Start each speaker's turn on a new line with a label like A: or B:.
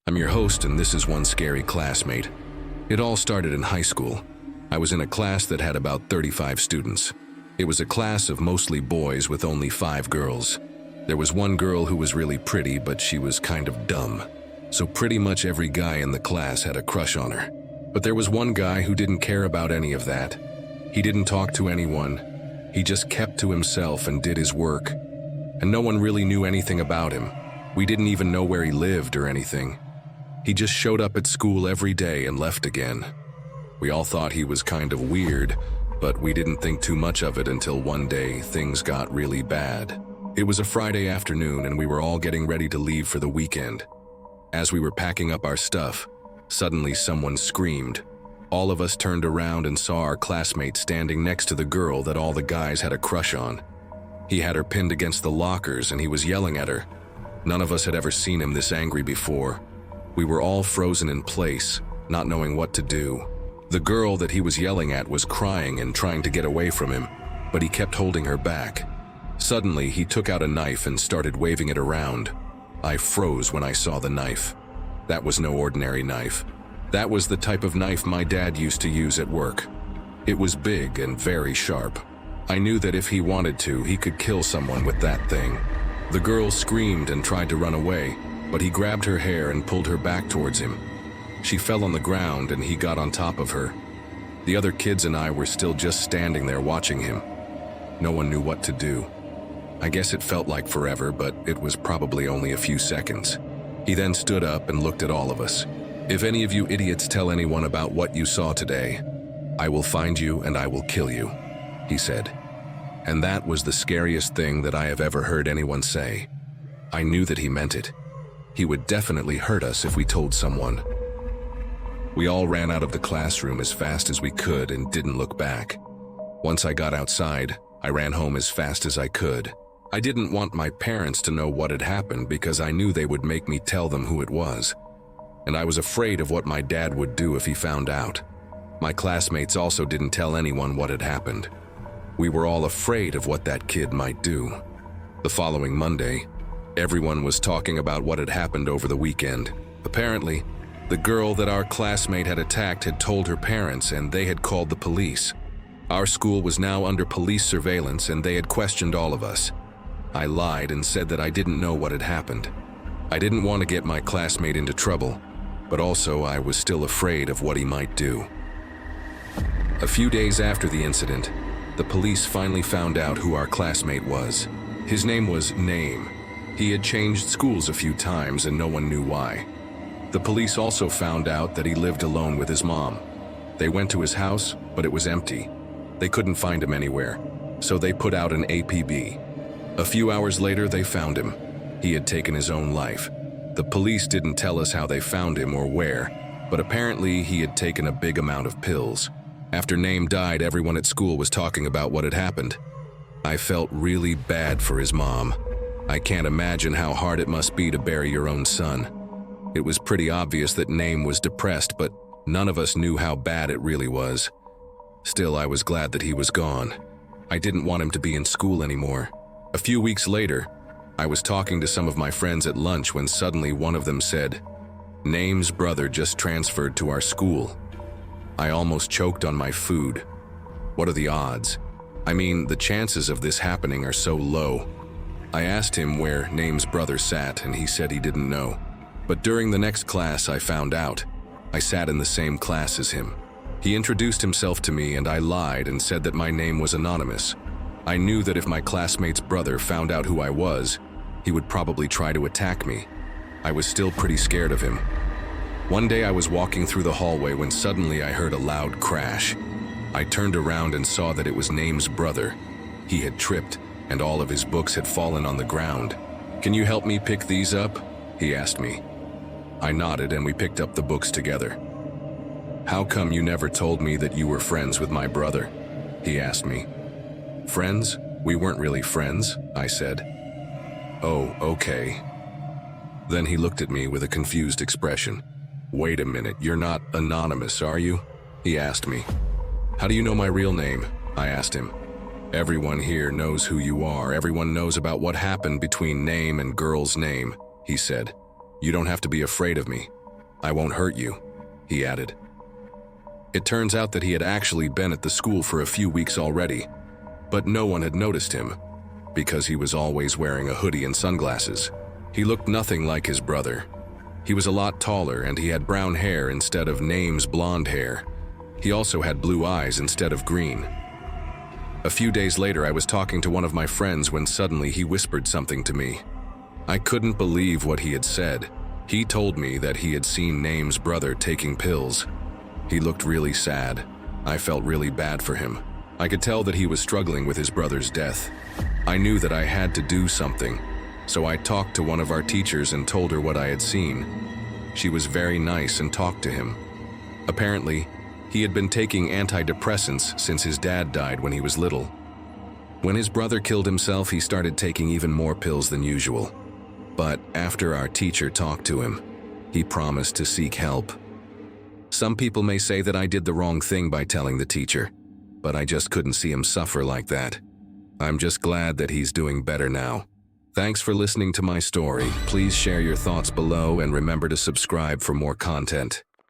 A: I'm your host, and this is One Scary Classmate. It all started in high school. I was in a class that had about 35 students. It was a class of mostly boys with only 5 girls. There was one girl who was really pretty, but she was kind of dumb. So pretty much every guy in the class had a crush on her. But there was one guy who didn't care about any of that. He didn't talk to anyone. He just kept to himself and did his work. And no one really knew anything about him. We didn't even know where he lived or anything. He just showed up at school every day and left again. We all thought he was kind of weird, but we didn't think too much of it until one day things got really bad. It was a Friday afternoon and we were all getting ready to leave for the weekend. As we were packing up our stuff, suddenly someone screamed. All of us turned around and saw our classmate standing next to the girl that all the guys had a crush on. He had her pinned against the lockers and he was yelling at her. None of us had ever seen him this angry before. We were all frozen in place, not knowing what to do. The girl that he was yelling at was crying and trying to get away from him, but he kept holding her back. Suddenly, he took out a knife and started waving it around. I froze when I saw the knife. That was no ordinary knife. That was the type of knife my dad used to use at work. It was big and very sharp. I knew that if he wanted to, he could kill someone with that thing. The girl screamed and tried to run away, but he grabbed her hair and pulled her back towards him. She fell on the ground and he got on top of her. The other kids and I were still just standing there watching him. No one knew what to do. I guess it felt like forever, but it was probably only a few seconds. He then stood up and looked at all of us. "If any of you idiots tell anyone about what you saw today, I will find you and I will kill you," he said. And that was the scariest thing that I have ever heard anyone say. I knew that he meant it. He would definitely hurt us if we told someone. We all ran out of the classroom as fast as we could and didn't look back. Once I got outside, I ran home as fast as I could. I didn't want my parents to know what had happened because I knew they would make me tell them who it was. And I was afraid of what my dad would do if he found out. My classmates also didn't tell anyone what had happened. We were all afraid of what that kid might do. The following Monday, everyone was talking about what had happened over the weekend. Apparently, the girl that our classmate had attacked had told her parents and they had called the police. Our school was now under police surveillance and they had questioned all of us. I lied and said that I didn't know what had happened. I didn't want to get my classmate into trouble, but also I was still afraid of what he might do. A few days after the incident, the police finally found out who our classmate was. His name was Name. He had changed schools a few times and no one knew why. The police also found out that he lived alone with his mom. They went to his house, but it was empty. They couldn't find him anywhere, so they put out an APB. A few hours later, they found him. He had taken his own life. The police didn't tell us how they found him or where, but apparently he had taken a big amount of pills. After Name died, everyone at school was talking about what had happened. I felt really bad for his mom. I can't imagine how hard it must be to bury your own son. It was pretty obvious that Name was depressed, but none of us knew how bad it really was. Still, I was glad that he was gone. I didn't want him to be in school anymore. A few weeks later, I was talking to some of my friends at lunch when suddenly one of them said, "Name's brother just transferred to our school." I almost choked on my food. What are the odds? I mean, the chances of this happening are so low. I asked him where Name's brother sat and he said he didn't know. But during the next class I found out. I sat in the same class as him. He introduced himself to me and I lied and said that my name was anonymous. I knew that if my classmate's brother found out who I was, he would probably try to attack me. I was still pretty scared of him. One day I was walking through the hallway when suddenly I heard a loud crash. I turned around and saw that it was Name's brother. He had tripped and all of his books had fallen on the ground. "Can you help me pick these up?" he asked me. I nodded and we picked up the books together. "How come you never told me that you were friends with my brother?" he asked me. "Friends? We weren't really friends," I said. "Oh, okay." Then he looked at me with a confused expression. "Wait a minute, you're not anonymous, are you?" he asked me. "How do you know my real name?" I asked him. "Everyone here knows who you are. Everyone knows about what happened between Name and girl's name," he said. "You don't have to be afraid of me. "I won't hurt you," he added. It turns out that he had actually been at the school for a few weeks already, but no one had noticed him because he was always wearing a hoodie and sunglasses. He looked nothing like his brother. He was a lot taller and he had brown hair instead of Name's blonde hair. He also had blue eyes instead of green. A few days later, I was talking to one of my friends when suddenly he whispered something to me. I couldn't believe what he had said. He told me that he had seen Name's brother taking pills. He looked really sad. I felt really bad for him. I could tell that he was struggling with his brother's death. I knew that I had to do something, so I talked to one of our teachers and told her what I had seen. She was very nice and talked to him. Apparently, he had been taking antidepressants since his dad died when he was little. When his brother killed himself, he started taking even more pills than usual. But after our teacher talked to him, he promised to seek help. Some people may say that I did the wrong thing by telling the teacher, but I just couldn't see him suffer like that. I'm just glad that he's doing better now. Thanks for listening to my story. Please share your thoughts below and remember to subscribe for more content.